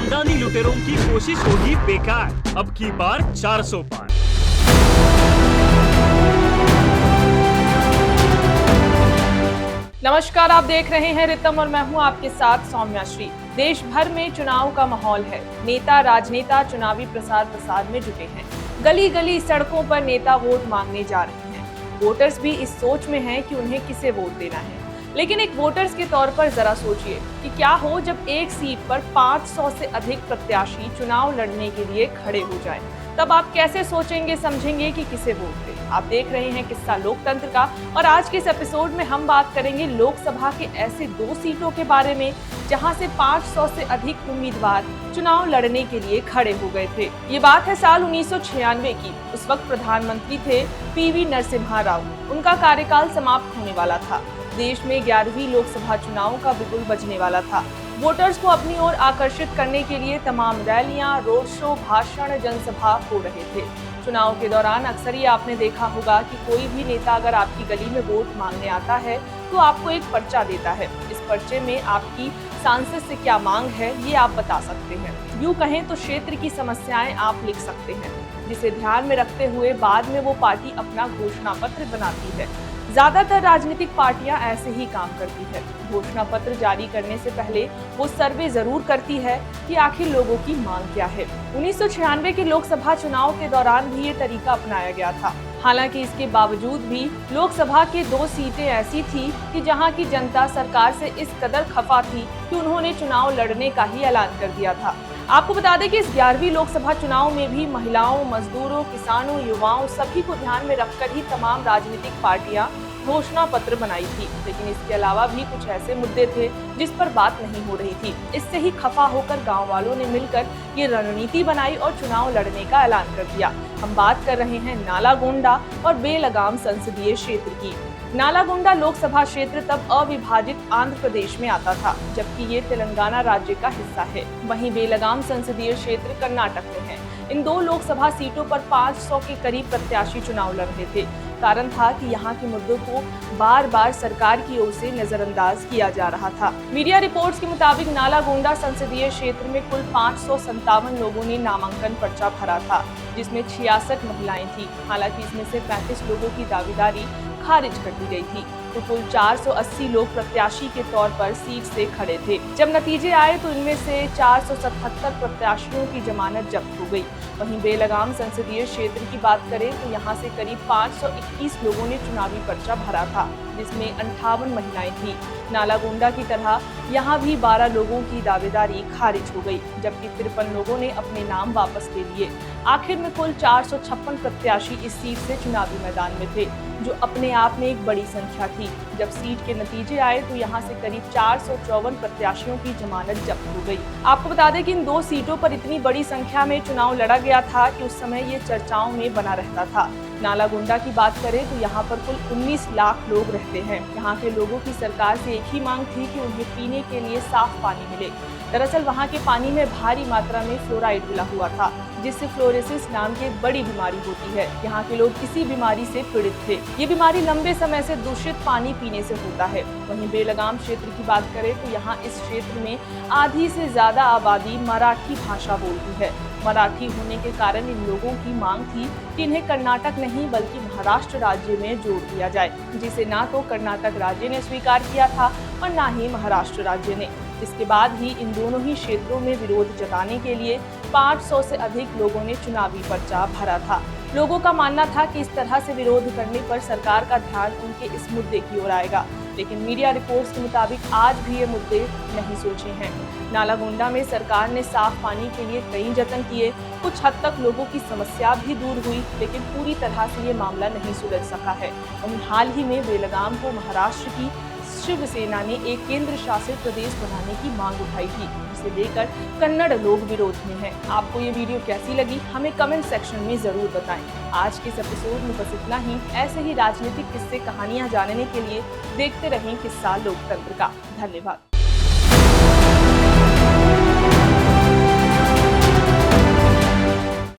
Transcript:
खानदानी लुटेरों की कोशिश होगी बेकार। अब की बार 400 पार। नमस्कार, आप देख रहे हैं रितम और मैं हूं आपके साथ सौम्या श्री। देश भर में चुनाव का माहौल है। नेता राजनेता चुनावी प्रसार में जुटे हैं। गली गली सड़कों पर नेता वोट मांगने जा रहे हैं। वोटर्स भी इस सोच में हैं कि उन्हें किसे वोट देना है। लेकिन एक वोटर्स के तौर पर जरा सोचिए कि क्या हो जब एक सीट पर 500 से अधिक प्रत्याशी चुनाव लड़ने के लिए खड़े हो जाएं। तब आप कैसे सोचेंगे, समझेंगे कि किसे वोट दें। आप देख रहे हैं किस्सा लोकतंत्र का और आज के इस एपिसोड में हम बात करेंगे लोकसभा के ऐसे 2 सीटों के बारे में जहां से 500 से अधिक उम्मीदवार चुनाव लड़ने के लिए खड़े हो गए थे। ये बात है साल 1996 की। उस वक्त प्रधानमंत्री थे पीवी नरसिम्हा राव। उनका कार्यकाल समाप्त होने वाला था। देश में 11वीं लोकसभा चुनाव का बिगुल बजने वाला था। वोटर्स को अपनी ओर आकर्षित करने के लिए तमाम रैलियां, रोड शो, भाषण, जनसभा हो रहे थे। चुनाव के दौरान अक्सर ही आपने देखा होगा कि कोई भी नेता अगर आपकी गली में वोट मांगने आता है तो आपको एक पर्चा देता है। इस पर्चे में आपकी सांसद से क्या मांग है ये आप बता सकते हैं। यूँ कहें तो क्षेत्र की समस्याएं आप लिख सकते हैं, जिसे ध्यान में रखते हुए बाद में वो पार्टी अपना घोषणा पत्र बनाती है। ज्यादातर राजनीतिक पार्टियां ऐसे ही काम करती है। घोषणा पत्र जारी करने से पहले वो सर्वे जरूर करती है कि आखिर लोगों की मांग क्या है। 1996 के लोकसभा चुनाव के दौरान भी ये तरीका अपनाया गया था। हालांकि इसके बावजूद भी लोकसभा के 2 सीटें ऐसी थी कि जहां की जनता सरकार से इस कदर खफा थी कि उन्होंने चुनाव लड़ने का ही ऐलान कर दिया था। आपको बता दें कि इस 11वीं लोकसभा चुनाव में भी महिलाओं, मजदूरों, किसानों, युवाओं सभी को ध्यान में रखकर ही तमाम राजनीतिक पार्टियां घोषणा पत्र बनाई थी। लेकिन इसके अलावा भी कुछ ऐसे मुद्दे थे जिस पर बात नहीं हो रही थी। इससे ही खफा होकर गांव वालों ने मिलकर ये रणनीति बनाई और चुनाव लड़ने का ऐलान कर दिया। हम बात कर रहे हैं नालागोंडा और बेलगाम संसदीय क्षेत्र की। नालागोंडा लोकसभा क्षेत्र तब अविभाजित आंध्र प्रदेश में आता था, जबकि ये तेलंगाना राज्य का हिस्सा है। वहीं बेलगाम संसदीय क्षेत्र कर्नाटक में है। इन 2 लोकसभा सीटों पर 500 के करीब प्रत्याशी चुनाव लड़ रहे थे। कारण था कि यहाँ के मुद्दों को बार बार सरकार की ओर से नजरअंदाज किया जा रहा था। मीडिया रिपोर्ट्स के मुताबिक नालागोंडा संसदीय क्षेत्र में कुल 557 लोगों ने नामांकन पर्चा भरा था, जिसमें 66 महिलाएं थी। हालांकि इसमें से 35 लोगों की दावेदारी खारिज कर दी गई थी। तो कुल 480 लोग प्रत्याशी के तौर पर सीट से खड़े थे। जब नतीजे आए तो इनमें से 477 प्रत्याशियों की जमानत जब्त हो गई। वहीं बेलगाम संसदीय क्षेत्र की बात करें तो यहाँ से करीब 521 लोगों ने चुनावी पर्चा भरा था, जिसमें 58 महिलाएं थी। नालागोंडा की तरह यहाँ भी 12 लोगों की दावेदारी खारिज हो गई, जबकि 53 लोगों ने अपने नाम वापस ले लिए। आखिर में कुल 456 प्रत्याशी इस सीट से चुनावी मैदान में थे, जो अपने आप में एक बड़ी संख्या थी। जब सीट के नतीजे आए तो यहाँ से करीब 454 प्रत्याशियों की जमानत जब्त हो गई। आपको बता दें कि इन 2 सीटों पर इतनी बड़ी संख्या में चुनाव लड़ा गया था कि उस समय ये चर्चाओं में बना रहता था। नालागोंडा की बात करें तो यहाँ पर कुल 19 लाख लोग रहते हैं। यहाँ के लोगों की सरकार से एक ही मांग थी कि उन्हें पीने के लिए साफ पानी मिले। दरअसल वहाँ के पानी में भारी मात्रा में फ्लोराइड मिला हुआ था, जिससे फ्लोरोसिस नाम की एक बड़ी बीमारी होती है। यहाँ के लोग इसी बीमारी से पीड़ित थे। ये बीमारी लंबे समय से दूषित पानी पीने से होता है। वहीं बेलगाम क्षेत्र की बात करें तो यहाँ इस क्षेत्र में आधी से ज्यादा आबादी मराठी भाषा बोलती है। मराठी होने के कारण इन लोगों की मांग थी कि इन्हें कर्नाटक नहीं बल्कि महाराष्ट्र राज्य में जोड़ दिया जाए, जिसे ना तो कर्नाटक राज्य ने स्वीकार किया था और ना ही महाराष्ट्र राज्य ने। इसके बाद ही इन दोनों ही क्षेत्रों में विरोध जताने के लिए 500 से अधिक लोगों ने चुनावी पर्चा भरा था। लोगों का मानना था कि इस तरह से विरोध करने पर सरकार का ध्यान उनके इस मुद्दे की ओर आएगा। लेकिन मीडिया रिपोर्ट्स के मुताबिक आज भी ये मुद्दे नहीं सोचे हैं। नालागोंडा में सरकार ने साफ पानी के लिए कई जतन किए। कुछ हद तक लोगों की समस्या भी दूर हुई, लेकिन पूरी तरह से ये मामला नहीं सुलझ सका है। वहीं हाल ही में बेलगाम को महाराष्ट्र की शिवसेना ने एक केंद्र शासित प्रदेश बनाने की मांग उठाई थी, जिसे लेकर कन्नड़ लोग विरोध में हैं। आपको ये वीडियो कैसी लगी हमें कमेंट सेक्शन में जरूर बताएं। आज के इस एपिसोड में बस इतना ही। ऐसे ही राजनीतिक किस्से, कहानियां जानने के लिए देखते रहें किस्सा लोकतंत्र का। धन्यवाद।